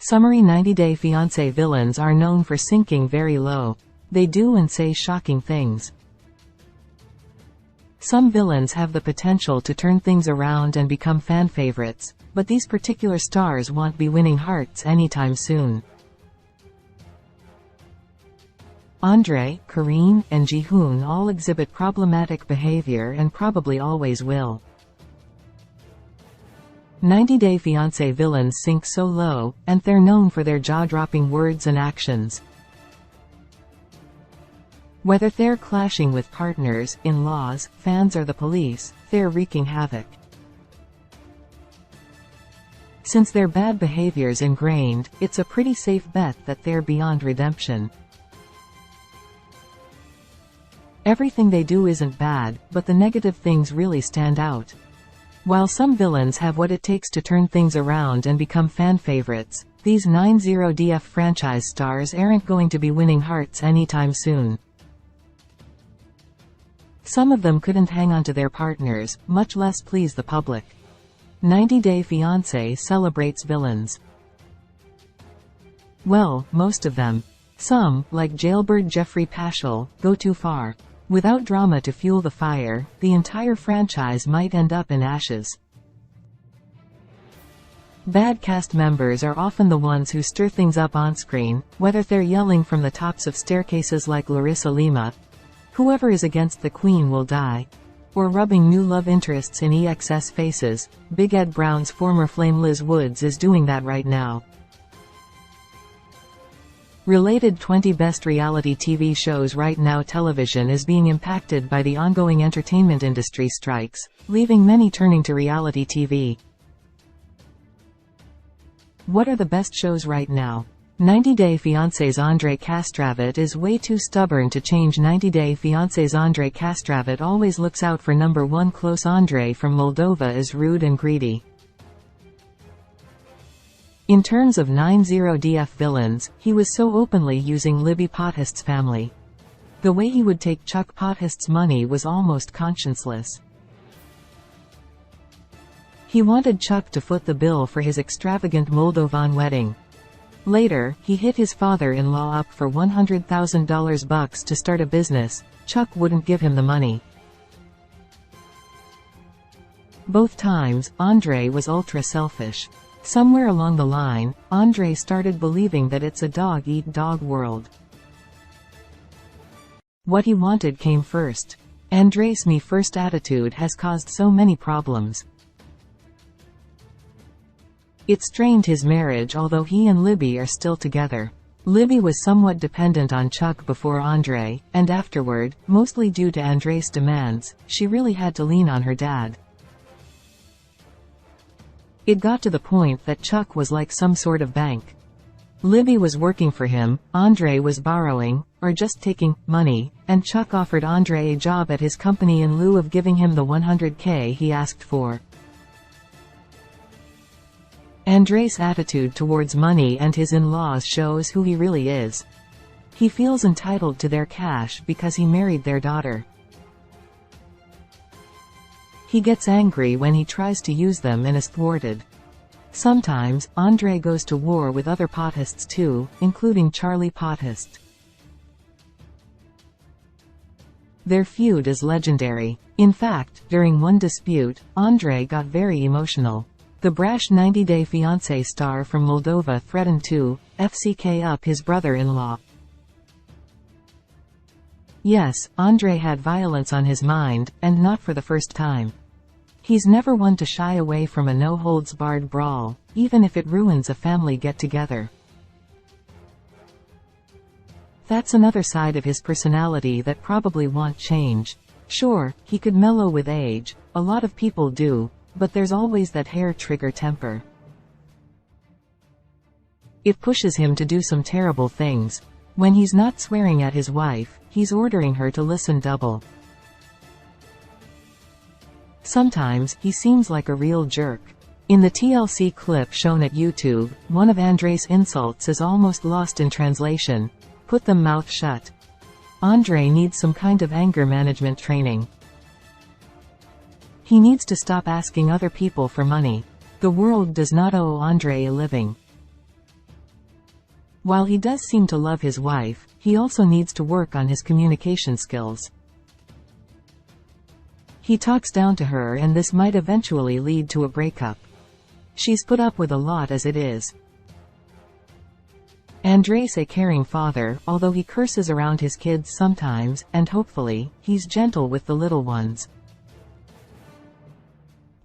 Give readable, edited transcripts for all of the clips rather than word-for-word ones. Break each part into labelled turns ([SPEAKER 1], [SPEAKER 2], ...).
[SPEAKER 1] Summary: 90-Day Fiancé villains are known for sinking very low. They do and say shocking things. Some villains have the potential to turn things around and become fan favorites, but these particular stars won't be winning hearts anytime soon. Andre, Karine, and Jihoon all exhibit problematic behavior and probably always will. 90-Day Fiancé villains sink so low, and they're known for their jaw-dropping words and actions. Whether they're clashing with partners, in-laws, fans or the police, they're wreaking havoc. Since their bad behavior's ingrained, it's a pretty safe bet that they're beyond redemption. Everything they do isn't bad, but the negative things really stand out. While some villains have what it takes to turn things around and become fan favorites, these 90DF franchise stars aren't going to be winning hearts anytime soon. Some of them couldn't hang on to their partners, much less please the public. 90-Day Fiancé celebrates villains. Well, most of them. Some, like jailbird Jeffrey Paschal, go too far. Without drama to fuel the fire, the entire franchise might end up in ashes. Bad cast members are often the ones who stir things up on screen, whether they're yelling from the tops of staircases like Larissa Lima, "Whoever is against the Queen will die," or rubbing new love interests in EXS faces. Big Ed Brown's former flame Liz Woods is doing that right now. Related 20 best reality TV shows right now. Television is being impacted by the ongoing entertainment industry strikes, leaving many turning to reality TV. What are the best shows right now? 90-Day Fiancé's Andrei Kastravit is way too stubborn to change. 90-Day Fiancé's Andrei Kastravit always looks out for number one. Close Andrei from Moldova is rude and greedy. In terms of 90DF villains, he was so openly using Libby Pothist's family. The way he would take Chuck Pothist's money was almost conscienceless. He wanted Chuck to foot the bill for his extravagant Moldovan wedding. Later, he hit his father-in-law up for $100,000 to start a business. Chuck wouldn't give him the money. Both times, Andre was ultra-selfish. Somewhere along the line, Andre started believing that it's a dog-eat-dog world. What he wanted came first. Andre's me-first attitude has caused so many problems. It strained his marriage, although he and Libby are still together. Libby was somewhat dependent on Chuck before Andre, and afterward, mostly due to Andre's demands, she really had to lean on her dad. It got to the point that Chuck was like some sort of bank. Libby was working for him, Andre was borrowing, or just taking, money, and Chuck offered Andre a job at his company in lieu of giving him the $100K he asked for. Andre's attitude towards money and his in-laws shows who he really is. He feels entitled to their cash because he married their daughter. He gets angry when he tries to use them and is thwarted. Sometimes, Andre goes to war with other Pothists too, including Charlie Pothist. Their feud is legendary. In fact, during one dispute, Andre got very emotional. The brash 90-Day Fiancé star from Moldova threatened to FCK up his brother-in-law. Yes, Andre had violence on his mind, and not for the first time. He's never one to shy away from a no-holds-barred brawl, even if it ruins a family get-together. That's another side of his personality that probably won't change. Sure, he could mellow with age, a lot of people do, but there's always that hair-trigger temper. It pushes him to do some terrible things. When he's not swearing at his wife, he's ordering her to listen double. Sometimes, he seems like a real jerk. In the TLC clip shown at YouTube, one of Andre's insults is almost lost in translation. Put them mouth shut. Andre needs some kind of anger management training. He needs to stop asking other people for money. The world does not owe Andre a living. While he does seem to love his wife, he also needs to work on his communication skills. He talks down to her and this might eventually lead to a breakup. She's put up with a lot as it is. Andres a caring father, although he curses around his kids sometimes, and hopefully, he's gentle with the little ones.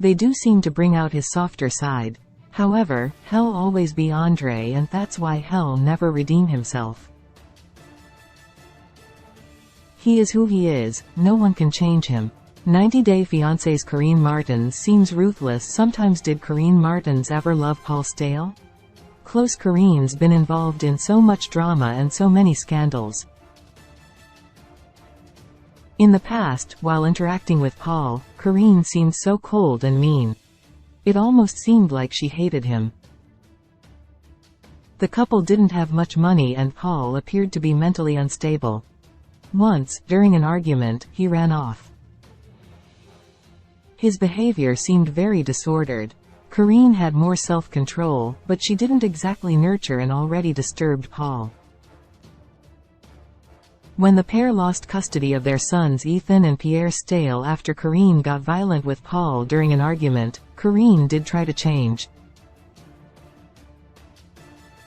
[SPEAKER 1] They do seem to bring out his softer side. However, hell always be Andre, and that's why hell never redeem himself. He is who he is, no one can change him. 90-Day Fiancé's Corinne Martins seems ruthless sometimes. Did Corinne Martins ever love Paul Stale? Close. Corinne's been involved in so much drama and so many scandals. In the past, while interacting with Paul, Corinne seemed so cold and mean. It almost seemed like she hated him. The couple didn't have much money and Paul appeared to be mentally unstable. Once, during an argument, he ran off. His behavior seemed very disordered. Corinne had more self-control, but she didn't exactly nurture an already disturbed Paul. When the pair lost custody of their sons Ethan and Pierre Stale after Corinne got violent with Paul during an argument, Corinne did try to change.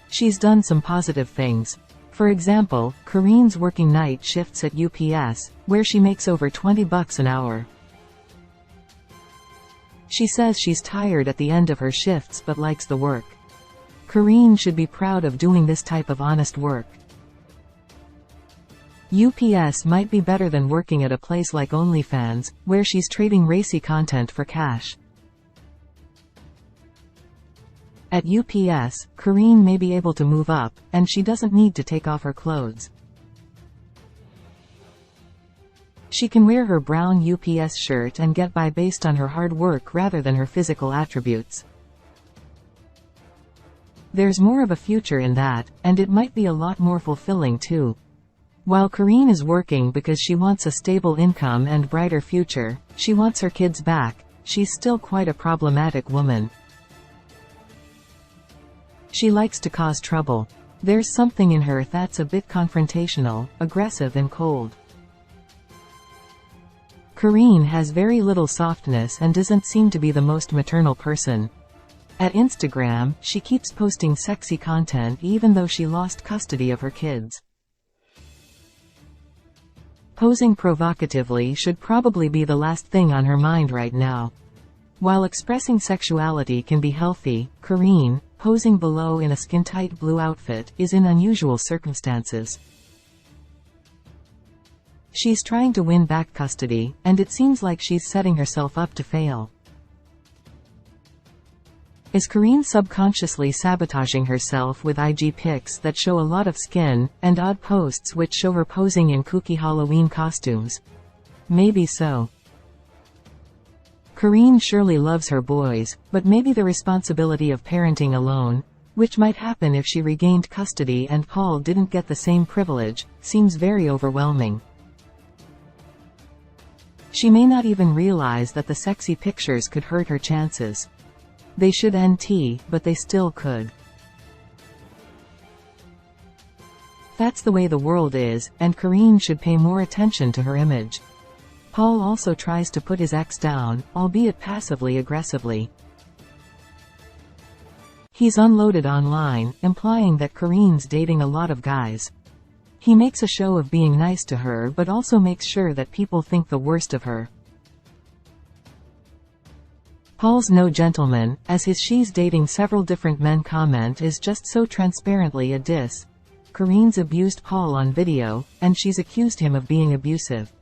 [SPEAKER 1] She's done some positive things. For example, Corinne's working night shifts at UPS, where she makes over $20 an hour. She says she's tired at the end of her shifts but likes the work. Corinne should be proud of doing this type of honest work. UPS might be better than working at a place like OnlyFans, where she's trading racy content for cash. At UPS, Corinne may be able to move up, and she doesn't need to take off her clothes. She can wear her brown UPS shirt and get by based on her hard work rather than her physical attributes. There's more of a future in that, and it might be a lot more fulfilling too. While Corinne is working because she wants a stable income and brighter future, she wants her kids back, she's still quite a problematic woman. She likes to cause trouble. There's something in her that's a bit confrontational, aggressive and cold. Corinne has very little softness and doesn't seem to be the most maternal person. At Instagram, she keeps posting sexy content even though she lost custody of her kids. Posing provocatively should probably be the last thing on her mind right now. While expressing sexuality can be healthy, Corinne, posing below in a skin-tight blue outfit, is in unusual circumstances. She's trying to win back custody, and it seems like she's setting herself up to fail. Is Corinne subconsciously sabotaging herself with IG pics that show a lot of skin, and odd posts which show her posing in kooky Halloween costumes? Maybe so. Corinne surely loves her boys, but maybe the responsibility of parenting alone, which might happen if she regained custody and Paul didn't get the same privilege, seems very overwhelming. She may not even realize that the sexy pictures could hurt her chances. They should NT, but they still could. That's the way the world is, and Corinne should pay more attention to her image. Paul also tries to put his ex down, albeit passively-aggressively. He's unloaded online, implying that Corinne's dating a lot of guys. He makes a show of being nice to her but also makes sure that people think the worst of her. Paul's no gentleman, as his "she's dating several different men" comment is just so transparently a diss. Corinne's abused Paul on video, and she's accused him of being abusive.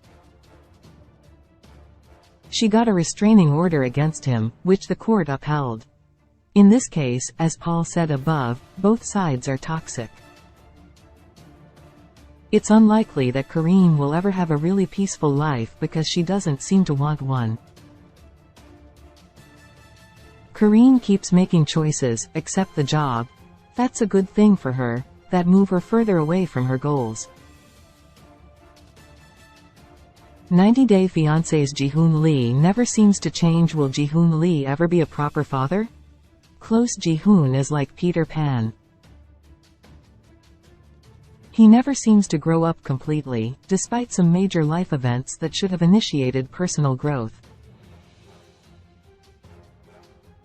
[SPEAKER 1] She got a restraining order against him, which the court upheld. In this case, as Paul said above, both sides are toxic. It's unlikely that Corinne will ever have a really peaceful life because she doesn't seem to want one. Corinne keeps making choices, accept the job. That's a good thing for her, that move her further away from her goals. 90-Day Fiancé's Ji-hoon Lee never seems to change. Will Ji-hoon Lee ever be a proper father? Close. Ji-hoon is like Peter Pan. He never seems to grow up completely, despite some major life events that should have initiated personal growth.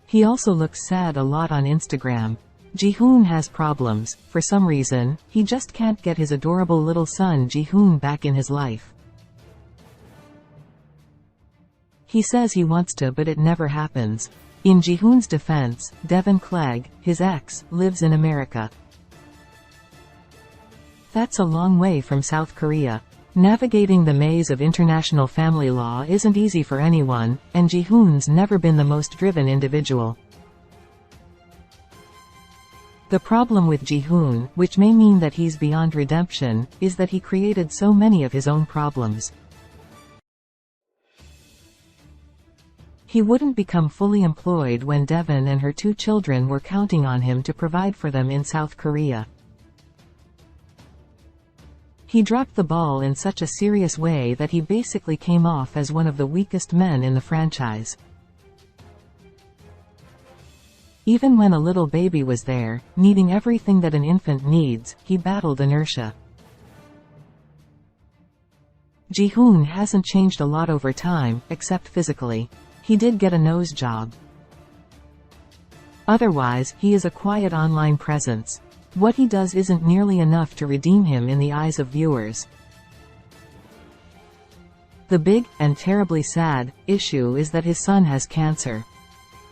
[SPEAKER 1] He also looks sad a lot on Instagram. Ji-hoon has problems. For some reason, he just can't get his adorable little son Ji-hoon back in his life. He says he wants to, but it never happens. In Ji-hoon's defense, Devon Clegg, his ex, lives in America. That's a long way from South Korea. Navigating the maze of international family law isn't easy for anyone, and Ji-hoon's never been the most driven individual. The problem with Ji-hoon, which may mean that he's beyond redemption, is that he created so many of his own problems. He wouldn't become fully employed when Devon and her 2 children were counting on him to provide for them in South Korea. He dropped the ball in such a serious way that he basically came off as one of the weakest men in the franchise. Even when a little baby was there, needing everything that an infant needs, he battled inertia. Ji-hoon hasn't changed a lot over time, except physically. He did get a nose job. Otherwise, he is a quiet online presence. What he does isn't nearly enough to redeem him in the eyes of viewers. The big, and terribly sad, issue is that his son has cancer.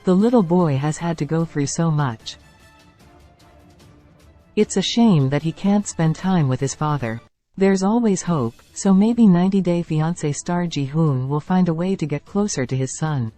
[SPEAKER 1] The little boy has had to go through so much. It's a shame that he can't spend time with his father. There's always hope, so maybe 90 Day Fiancé star Ji-hoon will find a way to get closer to his son.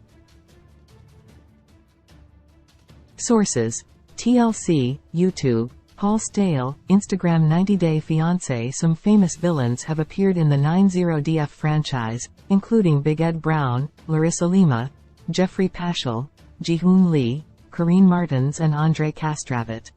[SPEAKER 1] Sources: TLC, YouTube, Paul Stale, Instagram. 90 Day Fiancé. Some famous villains have appeared in the 90DF franchise, including Big Ed Brown, Larissa Lima, Jeffrey Paschal, Ji-hoon Lee, Corinne Martins and Andre Castravet.